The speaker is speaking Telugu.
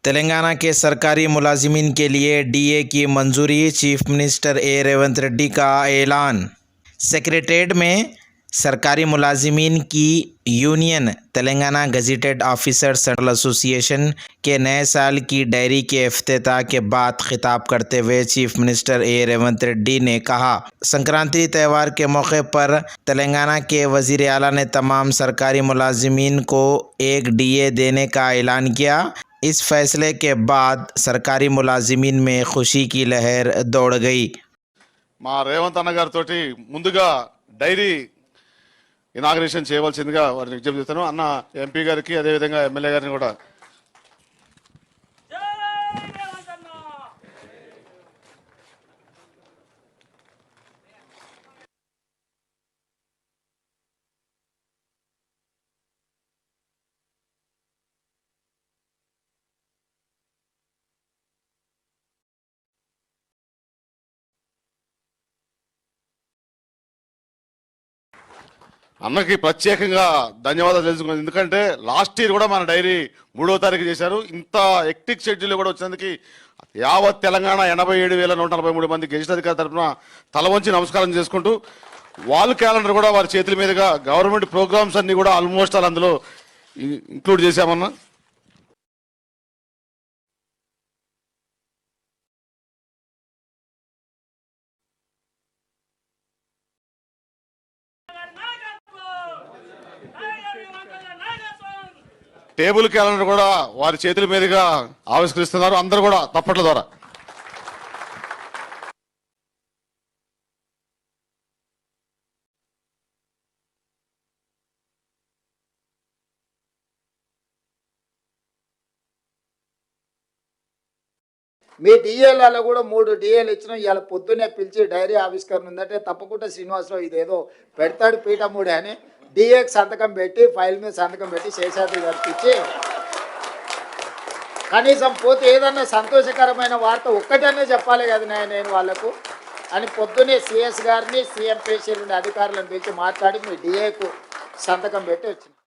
तेलंगाना के सरकारी मुलाजिमीन के लिए डीए की मंजूरी, चीफ मिनिस्टर रेवंत रेड्डी का ऐलान। सेक्रेटेरिएट में सरकारी मुलाजिमीन की union Telangana gazetted officer central association के नए साल की डायरी के इफ्तिताह के बाद खिताब करते हुए चीफ मिनिस्टर रेवंत रेड्डी ने कहा, संक्रांति त्यौहार के मौके पर तेलंगाना के वजीर आला ने तमाम सरकारी मुलाजिमीन को एक डीए देने का ऐलान किया। इस फैसले के बाद सरकारी मुलाजिमीन में खुशी की लहर दौड़ गई। మా రేవంత్ అన్న గారితోటి ముందుగా డైరీ ఇనాగ్రేషన్ చేయవలసిందిగా వారిని విజ్ఞప్తి చేస్తాను. అన్న ఎంపీ గారికి అదేవిధంగా ఎమ్మెల్యే గారిని కూడా అన్నకి ప్రత్యేకంగా ధన్యవాదాలు తెలుసుకున్నాను. ఎందుకంటే లాస్ట్ ఇయర్ కూడా మన డైరీ 3వ తారీఖు చేశారు. ఇంత ఎక్టిక్ షెడ్యూల్ కూడా వచ్చినందుకు యావత్ తెలంగాణ 87,143 మంది గెజిట్ అధికారుల తరఫున తల వంచి నమస్కారం చేసుకుంటూ, వాల్ క్యాలెండర్ కూడా వారి చేతుల మీదుగా గవర్నమెంట్ ప్రోగ్రామ్స్ అన్ని కూడా ఆల్మోస్ట్ అందులో ఇంక్లూడ్ చేశామన్నా. టేబుల్ క్యాలెండర్ కూడా వారి చేతుల మీదుగా ఆవిష్కరిస్తున్నారు. అందరూ కూడా తప్పట్ల ద్వారా మీ డిఏలలో కూడా 3 డిఏలు ఇచ్చినాం. ఇవాళ పొద్దున్నే పిలిచి డైరీ ఆవిష్కరణ ఉందంటే తప్పకుండా శ్రీనివాసరావు ఇదేదో పెడతాడు పీఠముడి అని డిఏకి సంతకం పెట్టి ఫైల్ మీద సంతకం పెట్టి శేషాద్రి గారికి ఇచ్చి, కనీసం పోతే ఏదన్నా సంతోషకరమైన వార్త ఒక్కటనే చెప్పాలి కదా నేను వాళ్ళకు అని పొద్దున్నే సిఎస్ గారిని, సీఎం పేషీలని అధికారులను పిలిచి మాట్లాడి మీ డిఏకు సంతకం పెట్టి వచ్చింది.